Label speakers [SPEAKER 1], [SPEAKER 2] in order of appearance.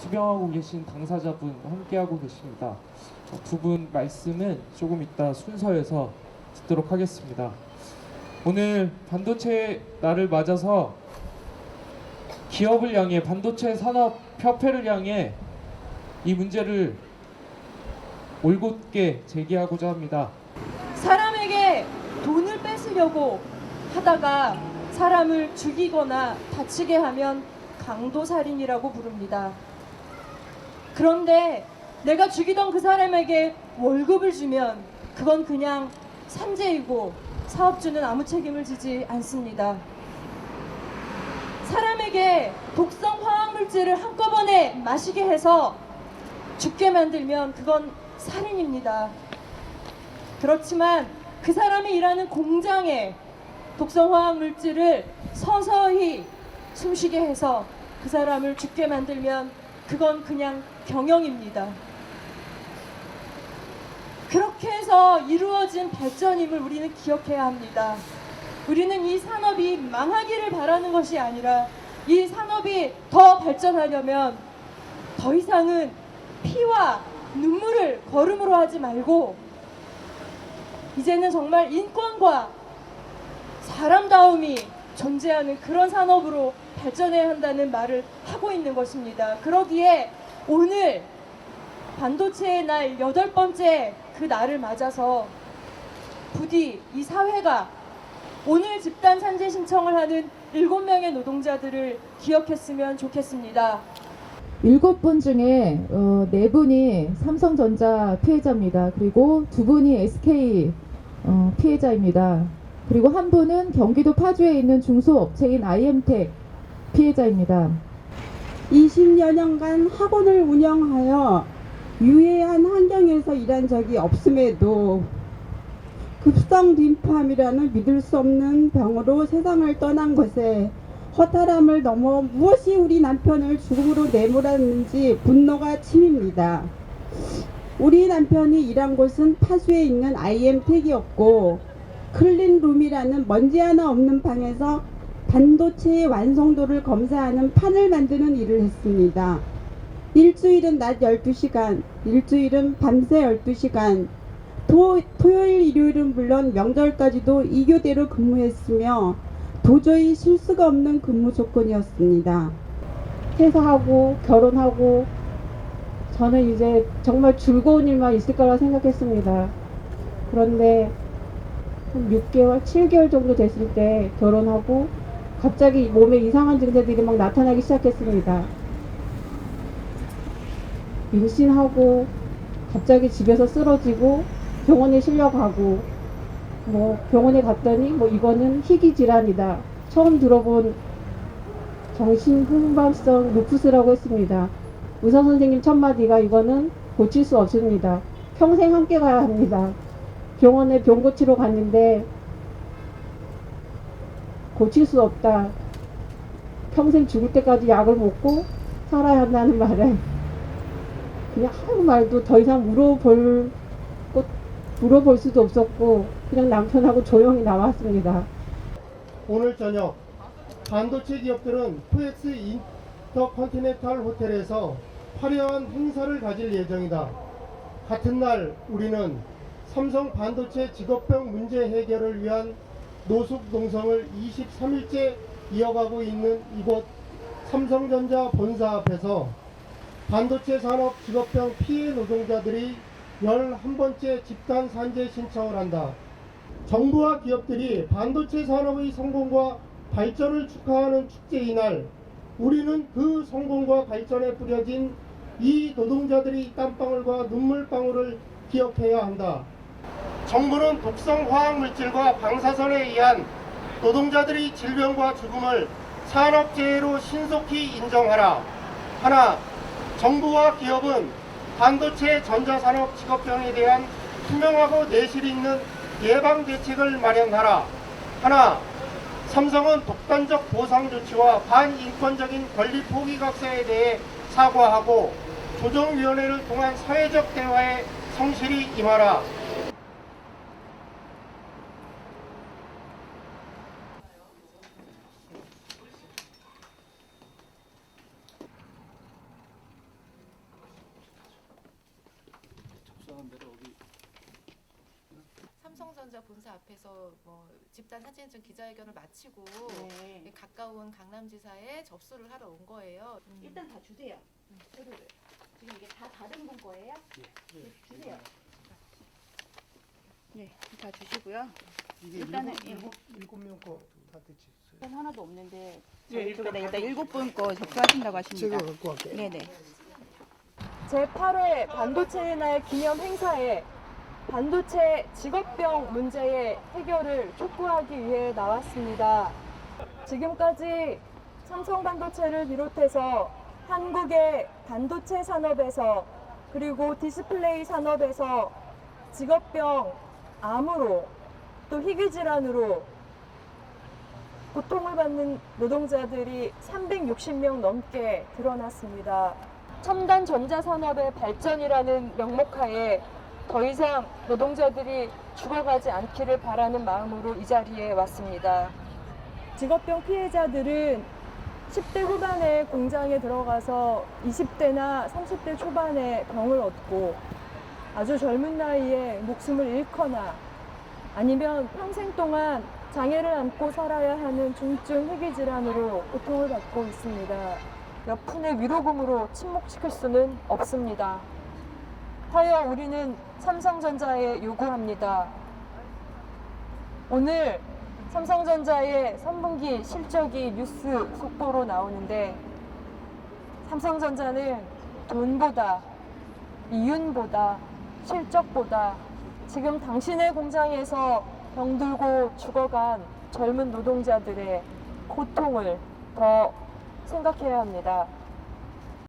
[SPEAKER 1] 투병하고 계신 당사자분 함께하고 계십니다. 두 분 말씀은 조금 이따 순서에서 듣도록 하겠습니다. 오늘 반도체 날을 맞아서 기업을 향해, 반도체 산업 협회를 향해 이 문제를 올곧게 제기하고자 합니다.
[SPEAKER 2] 사람에게 돈을 뺏으려고 하다가 사람을 죽이거나 다치게 하면 강도살인이라고 부릅니다. 그런데 내가 죽이던 그 사람에게 월급을 주면 그건 그냥 산재이고 사업주는 아무 책임을 지지 않습니다. 사람에게 독성 화학물질을 한꺼번에 마시게 해서 죽게 만들면 그건 살인입니다. 그렇지만 그 사람이 일하는 공장에 독성 화학물질을 서서히 숨쉬게 해서 그 사람을 죽게 만들면 그건 그냥 경영입니다. 그렇게 해서 이루어진 발전임을 우리는 기억해야 합니다. 우리는 이 산업이 망하기를 바라는 것이 아니라 이 산업이 더 발전하려면 더 이상은 피와 눈물을 거름으로 하지 말고 이제는 정말 인권과 사람다움이 존재하는 그런 산업으로 발전해야 한다는 말을 하고 있는 것입니다. 그러기에 오늘 반도체의 날 8번째 그 날을 맞아서 부디 이 사회가 오늘 집단 산재 신청을 하는 7명의 노동자들을 기억했으면 좋겠습니다.
[SPEAKER 3] 7분 중에 4분이 삼성전자 피해자입니다. 그리고 2분이 SK 피해자입니다. 그리고 1분은 경기도 파주에 있는 중소업체인 IM텍 피해자입니다.
[SPEAKER 4] 20여 년간 학원을 운영하여 유해한 환경에서 일한 적이 없음에도 급성 림프암이라는 믿을 수 없는 병으로 세상을 떠난 것에 허탈함을 넘어 무엇이 우리 남편을 죽음으로 내몰았는지 분노가 치밉니다. 우리 남편이 일한 곳은 파주에 있는 IM텍이었고 클린룸이라는 먼지 하나 없는 방에서 반도체의 완성도를 검사하는 판을 만드는 일을 했습니다. 일주일은 낮 12시간, 일주일은 밤새 12시간, 토요일, 일요일은 물론 명절까지도 이 교대로 근무했으며 도저히 쉴 수가 없는 근무 조건이었습니다. 퇴사하고 결혼하고 저는 이제 정말 즐거운 일만 있을 거라 생각했습니다. 그런데 한 6개월, 7개월 정도 됐을 때 결혼하고 갑자기 몸에 이상한 증세들이 막 나타나기 시작했습니다. 임신하고 갑자기 집에서 쓰러지고 병원에 실려가고 병원에 갔더니 이거는 희귀 질환이다. 처음 들어본 정신후반성 루푸스라고 했습니다. 의사 선생님 첫마디가 이거는 고칠 수 없습니다. 평생 함께 가야 합니다. 병원에 병 고치러 갔는데 고칠 수 없다. 평생 죽을 때까지 약을 먹고 살아야 한다는 말에 그냥 아무 말도 더 이상 물어볼 수도 없었고 그냥 남편하고 조용히 나왔습니다.
[SPEAKER 5] 오늘 저녁 반도체 기업들은 코엑스 인터컨티넨탈 호텔에서 화려한 행사를 가질 예정이다. 같은 날 우리는 삼성 반도체 직업병 문제 해결을 위한 노숙 농성을 23일째 이어가고 있는 이곳 삼성전자 본사 앞에서 반도체 산업 직업병 피해 노동자들이 11번째 집단 산재 신청을 한다. 정부와 기업들이 반도체 산업의 성공과 발전을 축하하는 축제 이날, 우리는 그 성공과 발전에 뿌려진 이 노동자들의 땀방울과 눈물방울을 기억해야 한다. 정부는 독성 화학물질과 방사선에 의한 노동자들의 질병과 죽음을 산업재해로 신속히 인정하라. 하나, 정부와 기업은 반도체 전자산업 직업병에 대한 투명하고 내실 있는 예방 대책을 마련하라. 하나, 삼성은 독단적 보상 조치와 반인권적인 권리 포기 각서에 대해 사과하고 조정위원회를 통한 사회적 대화에 성실히 임하라.
[SPEAKER 6] 삼성전자 본사 앞에서 뭐 집단 사진전 기자회견을 마치고
[SPEAKER 7] 네.
[SPEAKER 6] 가까운 강남지사에 접수를 하러 온 거예요.
[SPEAKER 7] 일단 다 주세요. 서류를. 지금 이게 다 다른 분 거예요? 네, 주세요. 네, 다 주시고요.
[SPEAKER 5] 이게
[SPEAKER 7] 일단은
[SPEAKER 5] 일곱 명 거 다 됐지.
[SPEAKER 7] 일단 하나도 없는데 저희 쪽에다 일단 7분 거 접수하신다고 하십니다.
[SPEAKER 5] 제가 갖고 갈게요.
[SPEAKER 7] 네네.
[SPEAKER 2] 제8회 반도체의 날 기념 행사에 반도체 직업병 문제의 해결을 촉구하기 위해 나왔습니다. 지금까지 삼성 반도체를 비롯해서 한국의 반도체 산업에서 그리고 디스플레이 산업에서 직업병, 암으로 또 희귀질환으로 고통을 받는 노동자들이 360명 넘게 드러났습니다. 첨단 전자산업의 발전이라는 명목하에 더 이상 노동자들이 죽어가지 않기를 바라는 마음으로 이 자리에 왔습니다. 직업병 피해자들은 10대 후반에 공장에 들어가서 20대나 30대 초반에 병을 얻고 아주 젊은 나이에 목숨을 잃거나 아니면 평생 동안 장애를 안고 살아야 하는 중증 희귀질환으로 고통을 받고 있습니다. 몇 푼의 위로금으로 침묵시킬 수는 없습니다. 하여 우리는 삼성전자에 요구합니다. 오늘 삼성전자의 3분기 실적이 뉴스 속보로 나오는데 삼성전자는 돈보다, 이윤보다, 실적보다 지금 당신의 공장에서 병들고 죽어간 젊은 노동자들의 고통을 더 생각해야 합니다.